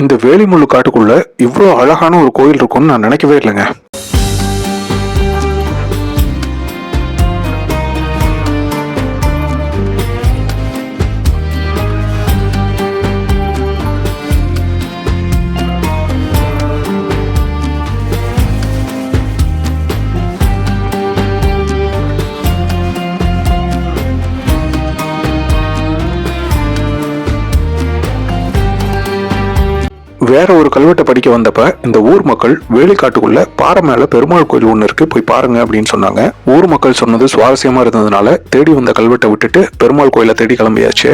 இந்த வேலிமுள்ளு காட்டுக்குள்ள இவ்வளோ அழகான ஒரு கோயில் இருக்கும்னு நான் நினைக்கவே இல்லைங்க. வேற ஒரு கல்வெட்டை படிக்க வந்தப்ப இந்த ஊர் மக்கள் வேலிக்காட்டுக்குள்ள பாறை மேல பெருமாள் கோயில் ஒண்ணு இருக்கு, போய் பாருங்க அப்படின்னு சொன்னாங்க. ஊர் மக்கள் சொன்னது சுவாரஸ்யமா இருந்ததுனால தேடி வந்த கல்வெட்டை விட்டுட்டு பெருமாள் கோயிலை தேடி கிளம்பியாச்சு.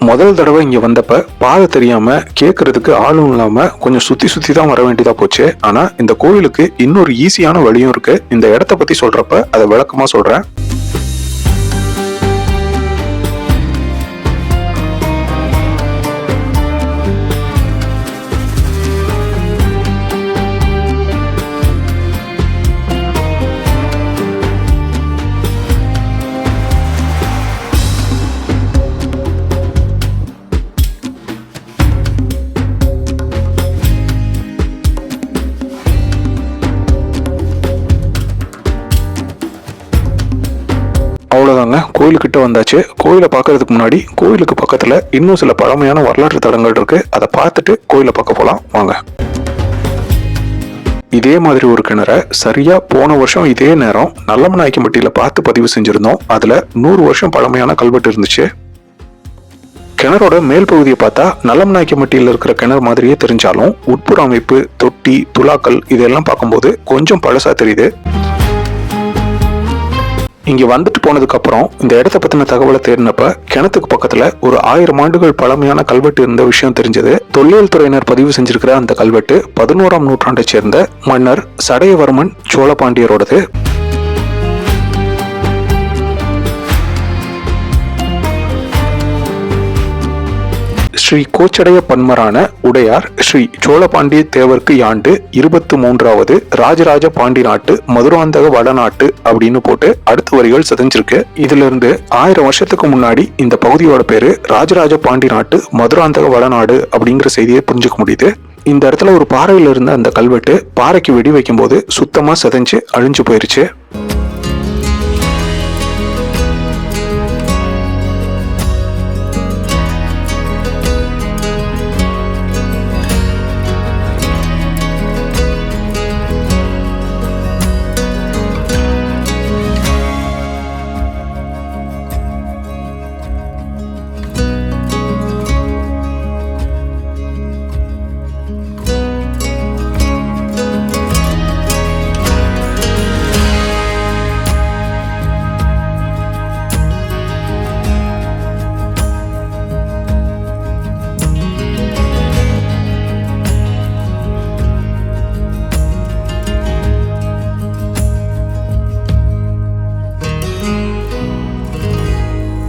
முதல் தடவை இங்க வந்தப்ப பாதை தெரியாம கேட்கறதுக்கு ஆளும் இல்லாம கொஞ்சம் சுத்தி சுத்தி தான் வர வேண்டியதா போச்சு. ஆனா இந்த கோயிலுக்கு இன்னொரு ஈஸியான வழியும் இருக்கு. இந்த இடத்த பத்தி சொல்றப்ப அதை விளக்கமா சொல்றேன். அவ்வளோதாங்க, கோயிலுக்கிட்ட வந்தாச்சு. கோயிலை பார்க்கறதுக்கு முன்னாடி கோயிலுக்கு பக்கத்துல இன்னும் சில பழமையான வரலாற்று தடங்கள் இருக்கு. அதை பார்த்துட்டு கோயிலை பார்க்க போலாம் வாங்க. இதே மாதிரி ஒரு கிணறை சரியா போன வருஷம் இதே நேரம் நல்லமநாயக்கம்பட்டியில பார்த்து பதிவு செஞ்சிருந்தோம். அதுல 100 வருஷம் பழமையான கல்வெட்டு இருந்துச்சு. கிணறோட மேல் பகுதியை பார்த்தா நல்லமநாயக்கம்பட்டியில் இருக்கிற கிணறு மாதிரியே தெரிஞ்சாலும் உட்புற அமைப்பு, தொட்டி, துலாக்கள் இதெல்லாம் பார்க்கும்போது கொஞ்சம் பழசா தெரியுது. இங்க வந்துட்டு போனதுக்கு அப்புறம் இந்த இடத்த பத்தின தகவலை தேடினப்ப கிணத்துக்கு பக்கத்துல ஒரு 1000 ஆண்டுகள் பழமையான கல்வெட்டு இருந்த விஷயம் தெரிஞ்சது. தொல்லியல் துறையினர் பதிவு செஞ்சிருக்கிற அந்த கல்வெட்டு 11ஆம் நூற்றாண்டை சேர்ந்த மன்னர் சடையவர்மன் சோழபாண்டியரோடது. ஸ்ரீ கோச்சடைய பன்மரான உடையார் ஸ்ரீ சோழபாண்டிய தேவர்க்கு யாண்டு 23வது ராஜராஜ பாண்டி நாட்டு மதுராந்தக வடநாட்டு அப்படின்னு போட்டு அடுத்த வரிகள் செதஞ்சிருக்கு. இதுல இருந்து 1000 வருஷத்துக்கு முன்னாடி இந்த பகுதியோட பேரு ராஜராஜ பாண்டி நாட்டு மதுராந்தக வடநாடு அப்படிங்கிற செய்தியை புரிஞ்சுக்க முடியுது. இந்த இடத்துல ஒரு பாறையில இருந்த அந்த கல்வெட்டு பாறைக்கு வெடி வைக்கும் போது சுத்தமா செதஞ்சு அழிஞ்சு போயிருச்சு.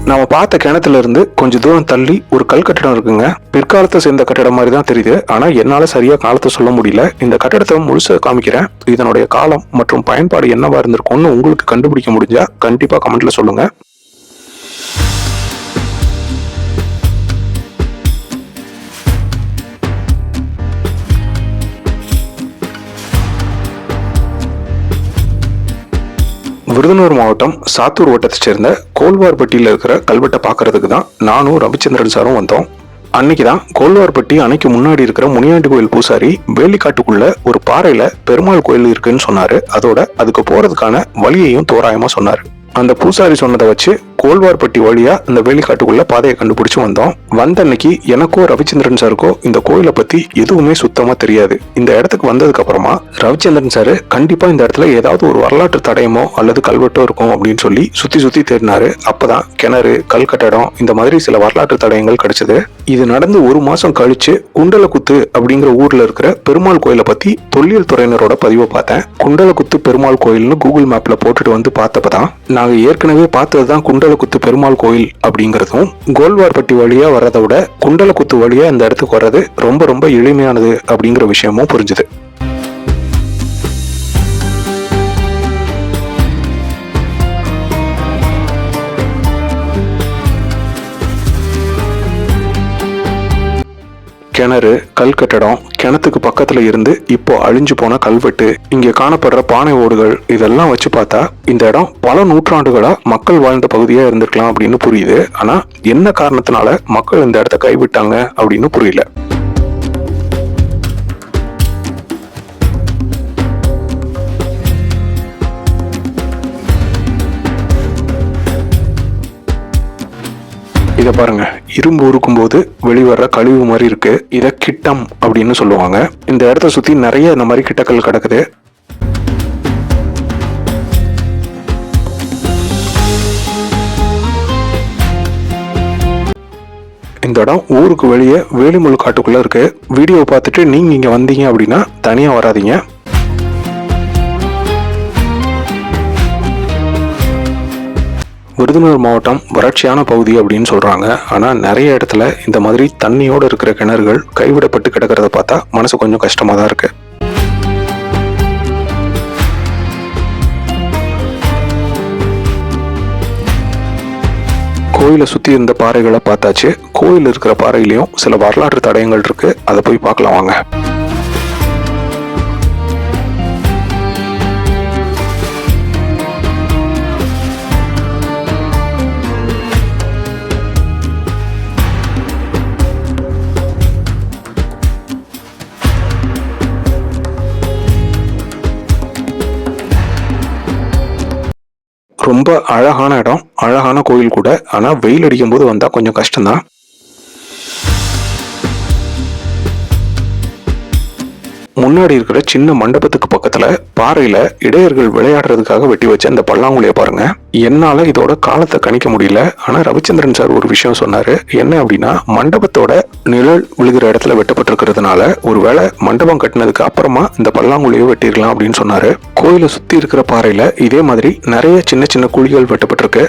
நாம பார்த்த கிணத்துல இருந்து கொஞ்சம் தூரம் தள்ளி ஒரு கல் கட்டடம் இருக்குங்க. பிற்காலத்தை சேர்ந்த கட்டடம் மாதிரி தான் தெரியுது. ஆனா என்னால சரியா காலத்தை சொல்ல முடியல. இந்த கட்டடத்தை முழுசா காமிக்கிறேன். இதனுடைய காலம் மற்றும் பயன்பாடு என்னவா இருந்திருக்கும்னு உங்களுக்கு கண்டுபிடிக்க முடிஞ்சா கண்டிப்பா கமெண்ட்ல சொல்லுங்க. விருதுநகர் மாவட்டம் சாத்தூர் வட்டத்தை சேர்ந்த கோல்வார்பட்டியில் இருக்கிற கல்வெட்டை பார்க்கறதுக்கு தான் நானும் ரவிச்சந்திரன் சாரும் வந்தோம். அன்னைக்குதான் கோல்வார்பட்டி அணைக்கு முன்னாடி இருக்கிற முனியாண்டி கோயில் பூசாரி வேலிக்காட்டுக்குள்ள ஒரு பாறையில பெருமாள் கோயில் இருக்குன்னு சொன்னாரு. அதோட அதுக்கு போறதுக்கான வழியையும் தோராயமா சொன்னாரு. அந்த பூசாரி சொன்னதை வச்சு கோல்வார்பட்டி வழியா இந்த வேலிக்காட்டுக்குள்ள பாதையை கண்டுபிடிச்சு வந்தோம். வந்த அன்னைக்கு எனக்கோ ரவிச்சந்திரன் சாருக்கோ இந்த கோயிலை பத்தி எதுவுமே சுத்தமா தெரியாது. இந்த இடத்துக்கு வந்ததுக்கு அப்புறமா ரவிச்சந்திரன் சாரு கண்டிப்பா இந்த இடத்துல ஏதாவது ஒரு வரலாற்று தடயமோ அல்லது கல்வெட்டோ இருக்கும் அப்படின்னு சொல்லி சுத்தி சுத்தி தேடினாரு. அப்பதான் கிணறு, கல் கட்டடம் இந்த மாதிரி சில வரலாற்று தடயங்கள் கிடைச்சது. இது நடந்து 1 மாசம் கழிச்சு குண்டலகுத்து அப்படிங்கிற ஊர்ல இருக்கிற பெருமாள் கோயிலை பத்தி தொல்லியல் துறையினரோட பதிவை பார்த்தேன். குண்டலகுத்து பெருமாள் கோயில்னு கூகுள் மேப்ல போட்டுட்டு வந்து பார்த்தப்பதான் நாங்க ஏற்கனவே பார்த்ததுதான் குண்டலகுத்து பெருமாள் கோயில் அப்படிங்கறதும், கோல்வார்பட்டி வழியா வர்றதை விட குண்டலகுத்து வழியா இந்த இடத்துக்கு வர்றது ரொம்ப ரொம்ப எளிமையானது அப்படிங்கிற விஷயமும் புரிஞ்சுது. கிணறு, கல் கட்டடம், கிணத்துக்கு பக்கத்துல இருந்து இப்போ அழிஞ்சு போன கல்வெட்டு, இங்க காணப்படுற பானை ஓடுகள் இதெல்லாம் வச்சு பார்த்தா இந்த இடம் பல நூற்றாண்டுகளா மக்கள் வாழ்ந்த பகுதியா இருந்திருக்கலாம் அப்படின்னு புரியுது. ஆனா என்ன காரணத்தினால மக்கள் இந்த இடத்த கைவிட்டாங்க அப்படின்னு புரியல. இதை பாருங்க, இரும்பு உருக்கும் போது வெளிவர்ற கழிவு மாதிரி இருக்கு. இதை கிட்டம் அப்படின்னு சொல்லுவாங்க. இந்த இடத்த சுத்தி நிறைய இந்த மாதிரி கிட்டக்கல் கிடக்குது. இந்த இடம் ஊருக்கு வெளியே வேலிமுள் காட்டுக்குள்ள இருக்கு. வீடியோ பார்த்துட்டு நீங்க இங்க வந்தீங்க அப்படின்னா தனியா வராதீங்க. விருதுநகர் மாவட்டம் வறட்சியான பகுதி அப்படின்னு சொல்றாங்க. ஆனா நிறைய இடத்துல இந்த மாதிரி தண்ணியோட இருக்கிற கிணறுகள் கைவிடப்பட்டு கிடக்கிறத பார்த்தா மனசு கொஞ்சம் கஷ்டமா தான் இருக்கு. கோயிலை சுத்தி இருந்த பாறைகளை பார்த்தாச்சு. கோயில் இருக்கிற பாறையிலையும் சில வரலாற்று தடயங்கள் இருக்கு. அதை போய் பார்க்கலாம் வாங்க. ரொம்ப அழகான இடம், அழகான கோயில் கூட. ஆனா வெயில் அடிக்கும் போது வந்தா கொஞ்சம் கஷ்டம்தான். முன்னாடி இருக்கிற சின்ன மண்டபத்துக்கு பக்கத்துல பாறையில இடையர்கள் விளையாடுறதுக்காக வெட்டி வச்ச அந்த பல்லாங்குழிய பாருங்க. என்னால இதோட காலத்தை கணிக்க முடியல. ஆனா ரவிச்சந்திரன் சார் ஒரு விஷயம் சொன்னாரு. என்ன அப்படின்னா, மண்டபத்தோட நிழல் விழுகிற இடத்துல வெட்டப்பட்டிருக்கிறதுனால ஒருவேளை மண்டபம் கட்டினதுக்கு அப்புறமா இந்த பல்லாங்குழியை வெட்டிருக்கலாம் அப்படின்னு சொன்னாரு. கோயிலை சுத்தி இருக்கிற பாறையில இதே மாதிரி நிறைய சின்ன சின்ன குழிகள் வெட்டப்பட்டிருக்கு.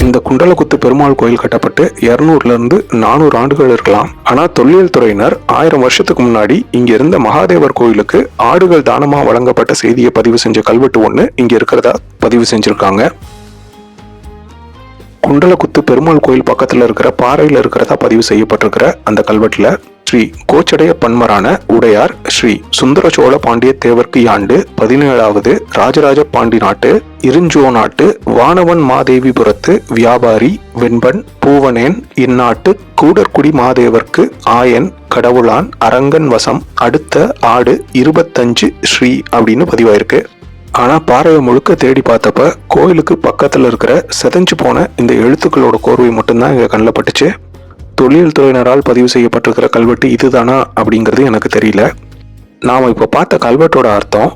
இந்த குண்டலகுத்து பெருமாள் கோயில் கட்டப்பட்டு 200 இருந்து 400 ஆண்டுகள் இருக்கலாம். ஆனா தொல்லியல் துறையினர் 1000 வருஷத்துக்கு முன்னாடி இங்க இருந்த மகாதேவர் கோயிலுக்கு ஆடுகள் தானமா வழங்கப்பட்ட செய்தியை பதிவு செஞ்ச கல்வெட்டு ஒண்ணு இங்க இருக்கிறதா பதிவு செஞ்சிருக்காங்க. குண்டலகுத்து பெருமாள் கோயில் பக்கத்துல இருக்கிற பாறையில இருக்கிறதா பதிவு செய்யப்பட்டிருக்கிற அந்த கல்வெட்டுல ஸ்ரீ கோச்சடைய பன்மரான உடையார் ஸ்ரீ சுந்தர சோழ பாண்டிய தேவர்க்கு ஆண்டு 17வது ராஜராஜ பாண்டி நாட்டு இருஞ்சோ நாட்டு வானவன் மாதேவிபுரத்து வியாபாரி வெண்பன் பூவனேன் இந்நாட்டு கூடற்குடி மாதேவர்க்கு ஆயன் கடவுளான் அரங்கன் வசம் அடுத்த ஆடு 25 ஸ்ரீ அப்படின்னு பதிவாயிருக்கு. ஆனா பாறையை முழுக்க தேடி பார்த்தப்ப கோயிலுக்கு பக்கத்துல இருக்கிற செதஞ்சு போன இந்த எழுத்துக்களோட கோர்வை மட்டும்தான் இங்க கண்ணில் பட்டுச்சு. தொழில் துறையினரால் பதிவு செய்யப்பட்டிருக்கிற கல்வெட்டு இதுதானா அப்படிங்கிறது எனக்கு தெரியல. நாம இப்ப பார்த்த கல்வெட்டோட அர்த்தம்,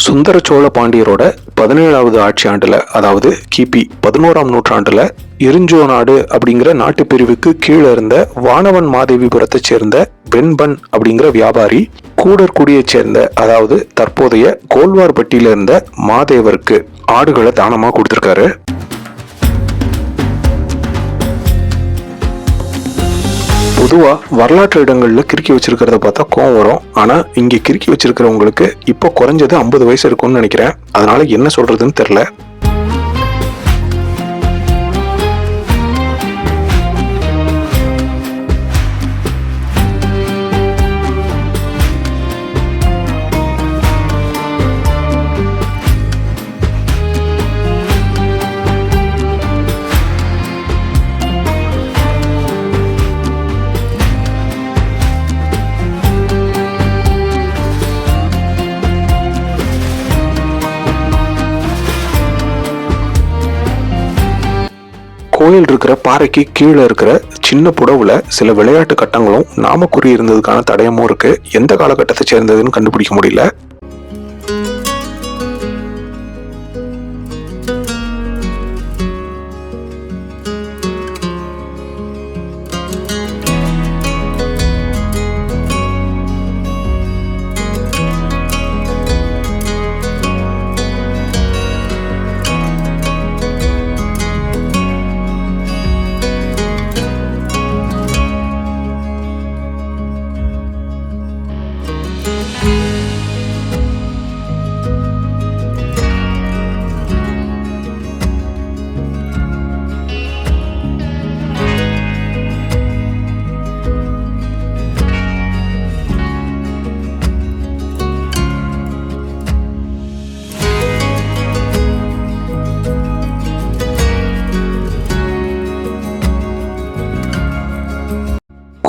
சுந்தர சோழ பாண்டியரோட 17வது ஆட்சி ஆண்டுல, அதாவது கிபி 11ஆம் நூற்றாண்டுல இருஞ்சோ நாடு அப்படிங்கிற நாட்டு பிரிவுக்கு கீழே இருந்த வானவன் மாதேவிபுரத்தை சேர்ந்த வெண்பன் அப்படிங்கிற வியாபாரி கூடற்குடியை சேர்ந்த, அதாவது தற்போதைய கோல்வார்பட்டியில இருந்த மாதேவருக்கு ஆடுகளை தானமா கொடுத்திருக்காரு. பொதுவா வரலாற்று இடங்கள்ல கிறுக்கி வச்சிருக்கிறத பார்த்தா கோவம் வரும். ஆனா இங்க கிறுக்கி வச்சிருக்கிறவங்களுக்கு இப்போ குறைஞ்சது 50 வயசு இருக்கும்னு நினைக்கிறேன். அதனால என்ன சொல்றதுன்னு தெரியல. கோயில் இருக்கிற பாறைக்கு கீழே இருக்கிற சின்ன புடவுல சில விளையாட்டு கட்டங்களும் நாமக்குறி இருந்ததுக்கான தடயமும் இருக்கு. எந்த காலகட்டத்தை சேர்ந்ததுன்னு கண்டுபிடிக்க முடியல.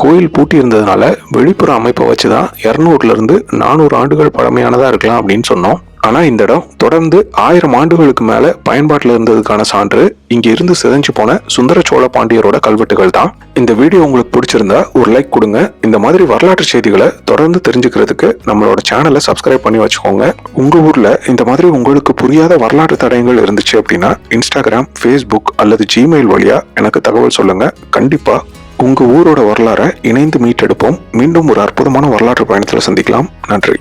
கோயில் பூட்டி இருந்ததுனால வெளிப்புற அமைப்பை வச்சுதான் 200 இருந்து 400 ஆண்டுகள் பழமையானதா இருக்கலாம் அப்படின்னு சொன்னோம். ஆனா இந்த இடம் தொடர்ந்து 1000 ஆண்டுகளுக்கு மேல பயன்பாட்டில் இருந்ததுக்கான சான்று இங்க இருந்து சிதைஞ்சு போன சுந்தர சோழ பாண்டியரோட கல்வெட்டுகள் தான். இந்த வீடியோ உங்களுக்கு பிடிச்சிருந்தா ஒரு லைக் கொடுங்க. இந்த மாதிரி வரலாற்று செய்திகளை தொடர்ந்து தெரிஞ்சுக்கிறதுக்கு நம்மளோட சேனலை சப்ஸ்கிரைப் பண்ணி வச்சுக்கோங்க. உங்க ஊர்ல இந்த மாதிரி உங்களுக்கு புரியாத வரலாற்று தடயங்கள் இருந்துச்சு அப்படின்னா இன்ஸ்டாகிராம், ஃபேஸ்புக் அல்லது ஜிமெயில் வழியா எனக்கு தகவல் சொல்லுங்க. கண்டிப்பா உங்க ஊரோட வரலாறை இணைந்து மீட்டெடுப்போம். மீண்டும் ஒரு அற்புதமான வரலாற்று பயணத்துல சந்திக்கலாம். நன்றி.